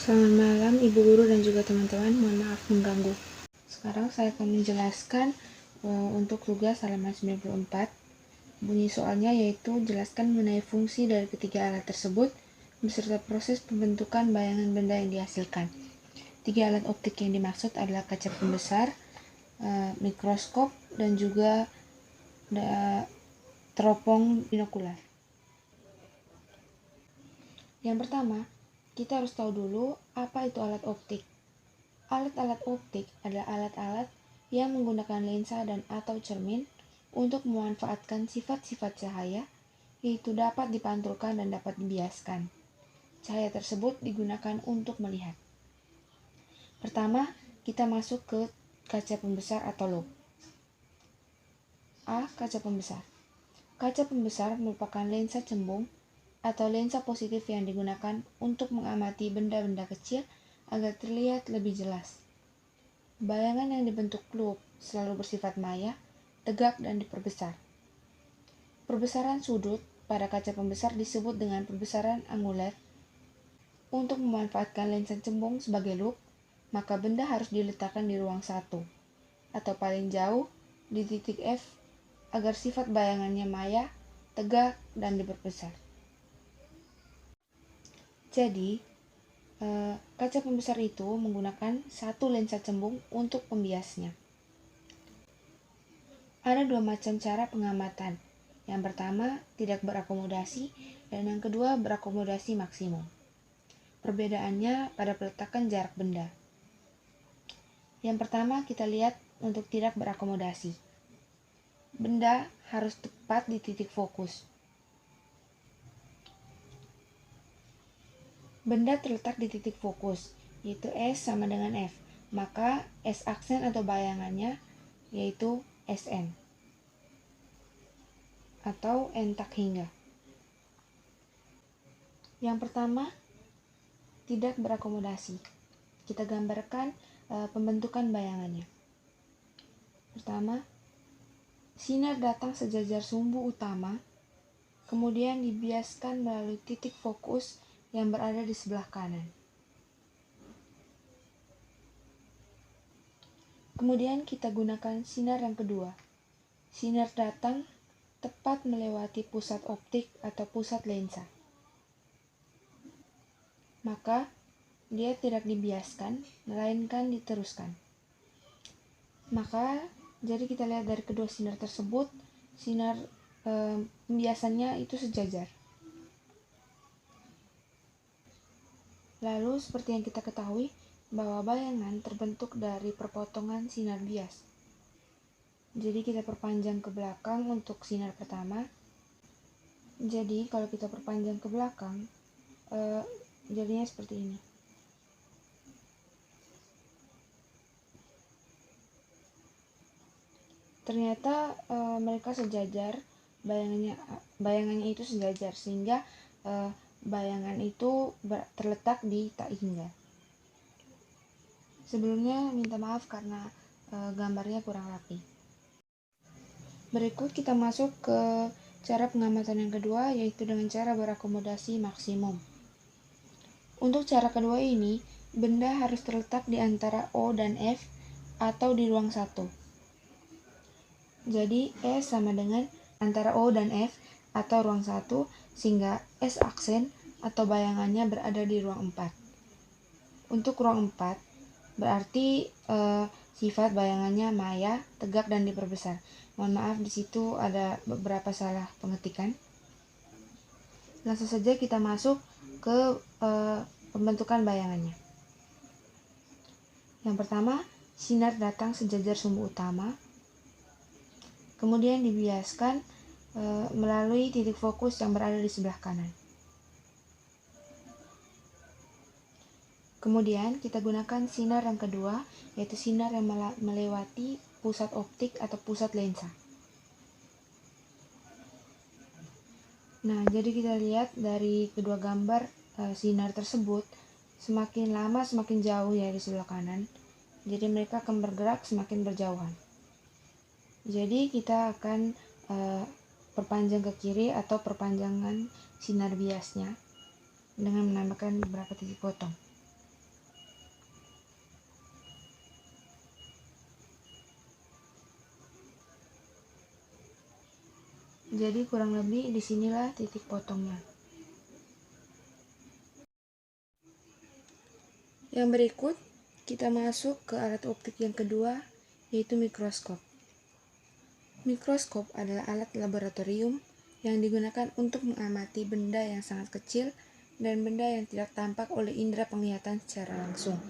Selamat malam Ibu Guru dan juga teman-teman, mohon maaf mengganggu. Sekarang saya akan menjelaskan untuk tugas halaman 94. Bunyi soalnya yaitu jelaskan mengenai fungsi dari ketiga alat tersebut beserta proses pembentukan bayangan benda yang dihasilkan. Tiga alat optik yang dimaksud adalah kaca pembesar, mikroskop, dan juga teropong binokular. Yang pertama, kita harus tahu dulu apa itu alat optik. Alat-alat optik adalah alat-alat yang menggunakan lensa dan atau cermin untuk memanfaatkan sifat-sifat cahaya, yaitu dapat dipantulkan dan dapat dibiaskan. Cahaya tersebut digunakan untuk melihat. Pertama, kita masuk ke kaca pembesar atau loop. A. Kaca pembesar. Kaca pembesar merupakan lensa cembung atau lensa positif yang digunakan untuk mengamati benda-benda kecil agar terlihat lebih jelas. Bayangan yang dibentuk loop selalu bersifat maya, tegak, dan diperbesar. Perbesaran sudut pada kaca pembesar disebut dengan perbesaran anguler. Untuk memanfaatkan lensa cembung sebagai loop, maka benda harus diletakkan di ruang 1, atau paling jauh di titik F agar sifat bayangannya maya, tegak, dan diperbesar. Jadi, kaca pembesar itu menggunakan satu lensa cembung untuk pembiasnya. Ada dua macam cara pengamatan. Yang pertama, tidak berakomodasi, dan yang kedua, berakomodasi maksimum. Perbedaannya pada peletakan jarak benda. Yang pertama, kita lihat untuk tidak berakomodasi. Benda harus tepat di titik fokus. Benda terletak di titik fokus, yaitu S sama dengan F. Maka S aksen atau bayangannya yaitu SN atau N tak hingga. Yang pertama, tidak berakomodasi. Kita gambarkan pembentukan bayangannya. Pertama, sinar datang sejajar sumbu utama, kemudian dibiaskan melalui titik fokus yang berada di sebelah kanan. Kemudian kita gunakan sinar yang kedua. Sinar datang tepat melewati pusat optik atau pusat lensa. Maka dia tidak dibiaskan, melainkan diteruskan. Maka jadi kita lihat dari kedua sinar tersebut, sinar pembiasannya itu sejajar. Lalu seperti yang kita ketahui bahwa bayangan terbentuk dari perpotongan sinar bias. Jadi kita perpanjang ke belakang untuk sinar pertama. Jadi kalau kita perpanjang ke belakang, jadinya seperti ini. Ternyata mereka sejajar, bayangannya itu sejajar sehingga bayangan itu terletak di tak hingga. Sebelumnya minta maaf karena gambarnya kurang rapi. Berikut kita masuk ke cara pengamatan yang kedua, yaitu dengan cara berakomodasi maksimum. Untuk cara kedua ini, benda harus terletak di antara O dan F atau di ruang 1. Jadi S sama dengan antara O dan F atau ruang 1, sehingga S aksen atau bayangannya berada di ruang 4. Untuk ruang 4 berarti sifat bayangannya maya, tegak, dan diperbesar. Mohon maaf, di situ ada beberapa salah pengetikan. Langsung saja kita masuk ke pembentukan bayangannya. Yang pertama, sinar datang sejajar sumbu utama, kemudian dibiaskan melalui titik fokus yang berada di sebelah kanan. Kemudian kita gunakan sinar yang kedua, yaitu sinar yang melewati pusat optik atau pusat lensa. Nah, jadi kita lihat dari kedua gambar sinar tersebut, semakin lama semakin jauh ya di sebelah kanan. Jadi mereka akan bergerak semakin berjauhan. Jadi kita akan perpanjang ke kiri atau perpanjangan sinar biasnya dengan menambahkan beberapa titik potong. Jadi kurang lebih disinilah titik potongnya. Yang berikut, kita masuk ke alat optik yang kedua, yaitu mikroskop. Mikroskop adalah alat laboratorium yang digunakan untuk mengamati benda yang sangat kecil dan benda yang tidak tampak oleh indera penglihatan secara langsung.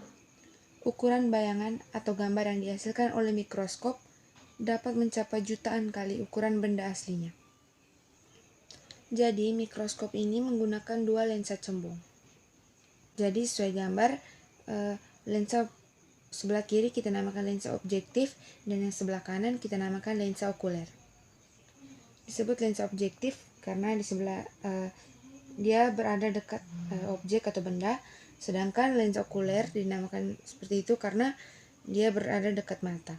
Ukuran bayangan atau gambar yang dihasilkan oleh mikroskop dapat mencapai jutaan kali ukuran benda aslinya. Jadi, mikroskop ini menggunakan dua lensa cembung. Jadi, sesuai gambar, lensa sebelah kiri kita namakan lensa objektif, dan yang sebelah kanan kita namakan lensa okuler. Disebut lensa objektif karena di sebelah dia berada dekat objek atau benda, sedangkan lensa okuler dinamakan seperti itu karena dia berada dekat mata.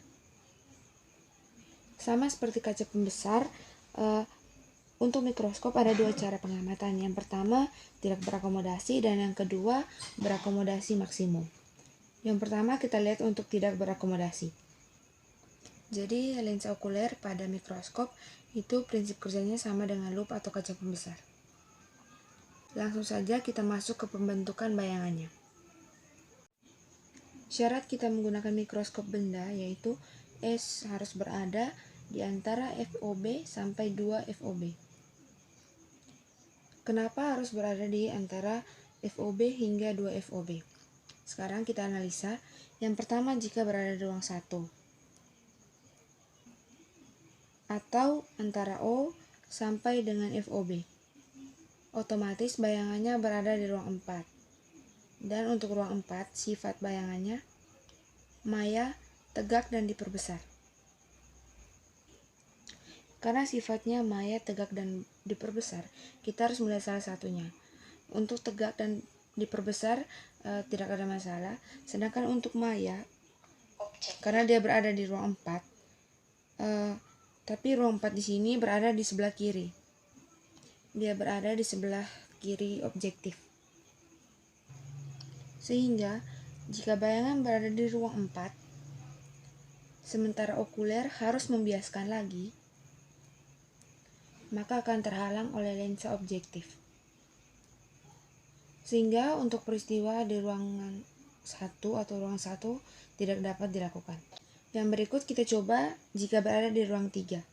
Sama seperti kaca pembesar, untuk mikroskop ada dua cara pengamatan. Yang pertama, tidak berakomodasi, dan yang kedua, berakomodasi maksimum. Yang pertama kita lihat untuk tidak berakomodasi. Jadi lensa okuler pada mikroskop itu prinsip kerjanya sama dengan lup atau kaca pembesar. Langsung saja kita masuk ke pembentukan bayangannya. Syarat kita menggunakan mikroskop benda yaitu S harus berada di antara FOB sampai 2 FOB. Kenapa harus berada di antara FOB hingga 2 FOB? Sekarang kita analisa. Yang pertama, jika berada di ruang 1 atau antara O sampai dengan FOB, otomatis bayangannya berada di ruang 4. Dan untuk ruang 4, sifat bayangannya maya, tegak, dan diperbesar. Karena sifatnya maya, tegak, dan diperbesar, kita harus melihat salah satunya. Untuk tegak dan diperbesar tidak ada masalah, sedangkan untuk maya, karena dia berada di ruang 4, tapi ruang 4 di sini berada di sebelah kiri. Dia berada di sebelah kiri objektif. Sehingga jika bayangan berada di ruang 4, sementara okuler harus membiaskan lagi, maka akan terhalang oleh lensa objektif. Sehingga untuk peristiwa di ruangan 1 atau ruang 1 tidak dapat dilakukan. Yang berikut kita coba jika berada di ruang 3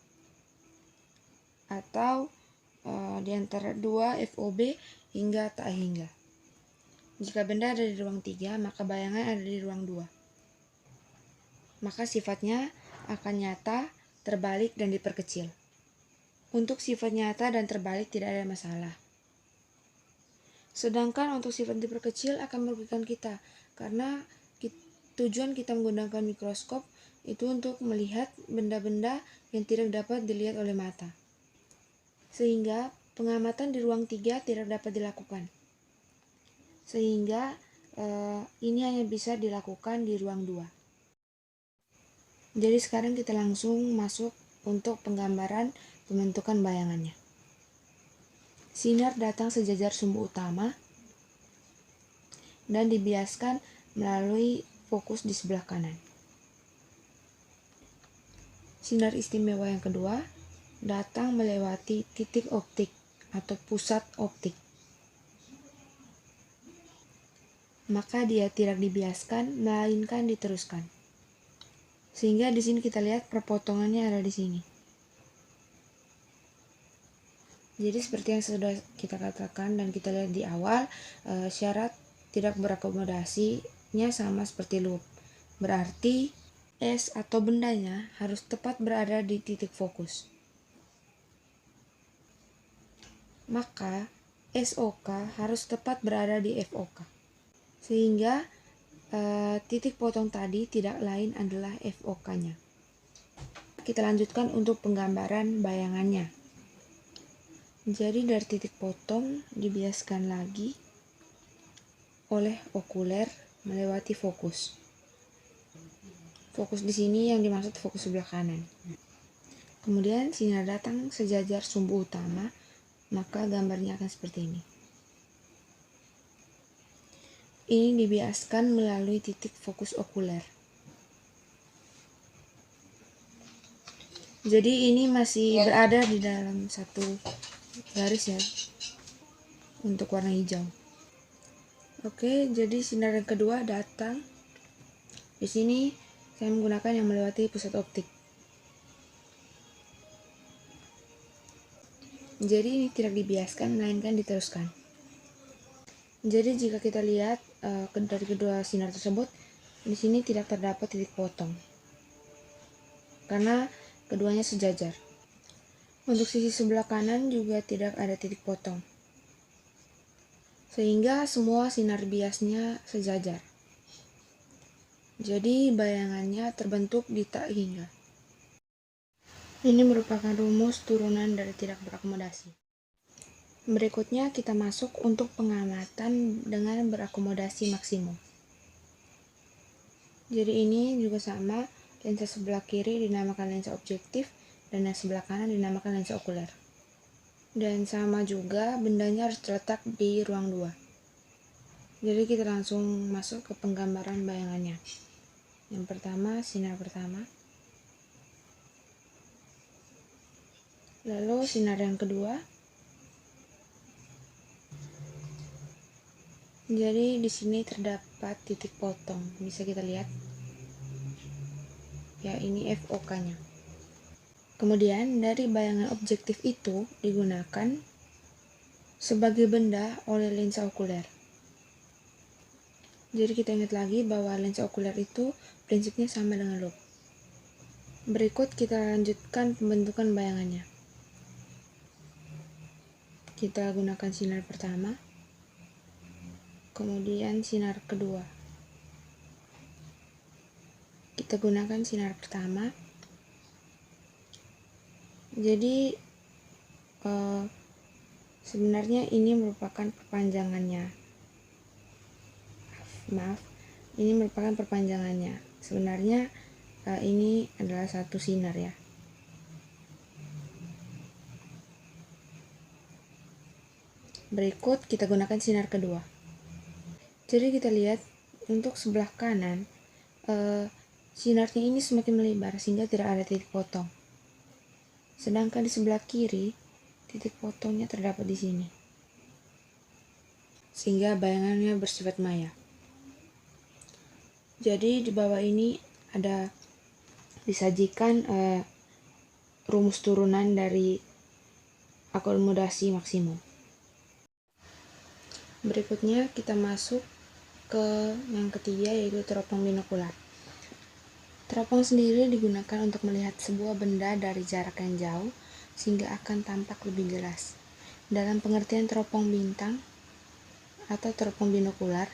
atau di antara 2 FOB hingga tak hingga. Jika benda ada di ruang 3, maka bayangan ada di ruang 2. Maka sifatnya akan nyata, terbalik, dan diperkecil. Untuk sifat nyata dan terbalik tidak ada masalah. Sedangkan untuk sifat diperkecil akan merugikan kita, karena tujuan kita menggunakan mikroskop itu untuk melihat benda-benda yang tidak dapat dilihat oleh mata. Sehingga pengamatan di ruang 3 tidak dapat dilakukan. Sehingga ini hanya bisa dilakukan di ruang 2. Jadi sekarang kita langsung masuk untuk penggambaran pembentukan bayangannya. Sinar datang sejajar sumbu utama dan dibiaskan melalui fokus di sebelah kanan. Sinar istimewa yang kedua datang melewati titik optik atau pusat optik. Maka dia tidak dibiaskan, melainkan diteruskan. Sehingga di sini kita lihat perpotongannya ada di sini. Jadi seperti yang sudah kita katakan dan kita lihat di awal, syarat tidak berakomodasinya sama seperti loop. Berarti S atau bendanya harus tepat berada di titik fokus. Maka SOK harus tepat berada di FOK. Sehingga titik potong tadi tidak lain adalah FOK-nya. Kita lanjutkan untuk penggambaran bayangannya. Jadi dari titik potong dibiaskan lagi oleh okuler melewati fokus. Fokus di sini yang dimaksud fokus sebelah kanan. Kemudian sinar datang sejajar sumbu utama, maka gambarnya akan seperti ini. Ini dibiaskan melalui titik fokus okuler. Jadi ini masih berada di dalam satu garis ya untuk warna hijau. Oke, jadi sinar yang kedua datang. Di sini saya menggunakan yang melewati pusat optik. Jadi ini tidak dibiaskan, melainkan diteruskan. Jadi jika kita lihat dari kedua sinar tersebut, di sini tidak terdapat titik potong, karena keduanya sejajar. Untuk sisi sebelah kanan juga tidak ada titik potong, sehingga semua sinar biasnya sejajar. Jadi bayangannya terbentuk di tak hingga. Ini merupakan rumus turunan dari tidak berakomodasi. Berikutnya kita masuk untuk pengamatan dengan berakomodasi maksimum. Jadi ini juga sama, lensa sebelah kiri dinamakan lensa objektif dan yang sebelah kanan dinamakan lensa okuler. Dan sama juga bendanya harus terletak di ruang 2. Jadi kita langsung masuk ke penggambaran bayangannya. Yang pertama, sinar pertama. Lalu sinar yang kedua. Jadi di sini terdapat titik potong, bisa kita lihat. Ya, ini FOK-nya. Kemudian dari bayangan objektif itu digunakan sebagai benda oleh lensa okuler. Jadi kita ingat lagi bahwa lensa okuler itu prinsipnya sama dengan loupe. Berikut kita lanjutkan pembentukan bayangannya. Kita gunakan sinar pertama, kemudian sinar kedua. Kita gunakan sinar pertama. Jadi sebenarnya ini merupakan perpanjangannya. Maaf, ini merupakan perpanjangannya. Sebenarnya ini adalah satu sinar ya. Berikut kita gunakan sinar kedua. Jadi kita lihat untuk sebelah kanan sinarnya ini semakin melebar sehingga tidak ada titik potong. Sedangkan di sebelah kiri titik potongnya terdapat di sini, sehingga bayangannya bersifat maya. Jadi di bawah ini ada disajikan rumus turunan dari akomodasi maksimum. Berikutnya kita masuk ke yang ketiga, yaitu teropong binokular. Teropong sendiri digunakan untuk melihat sebuah benda dari jarak yang jauh sehingga akan tampak lebih jelas. Dalam pengertian teropong bintang atau teropong binokular,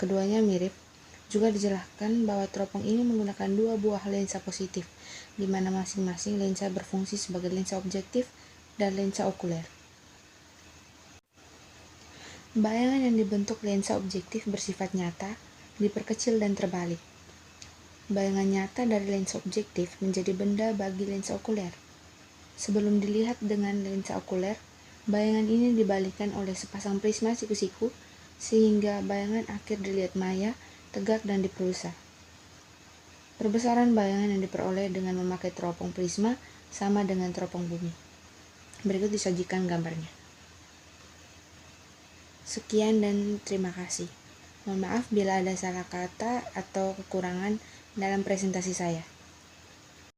keduanya mirip. Juga dijelaskan bahwa teropong ini menggunakan dua buah lensa positif, di mana masing-masing lensa berfungsi sebagai lensa objektif dan lensa okuler. Bayangan yang dibentuk lensa objektif bersifat nyata, diperkecil dan terbalik. Bayangan nyata dari lensa objektif menjadi benda bagi lensa okuler. Sebelum dilihat dengan lensa okuler, bayangan ini dibalikkan oleh sepasang prisma siku-siku sehingga bayangan akhir dilihat maya, tegak dan diperusa. Perbesaran bayangan yang diperoleh dengan memakai teropong prisma sama dengan teropong bumi. Berikut disajikan gambarnya. Sekian dan terima kasih. Mohon maaf bila ada salah kata atau kekurangan dalam presentasi saya.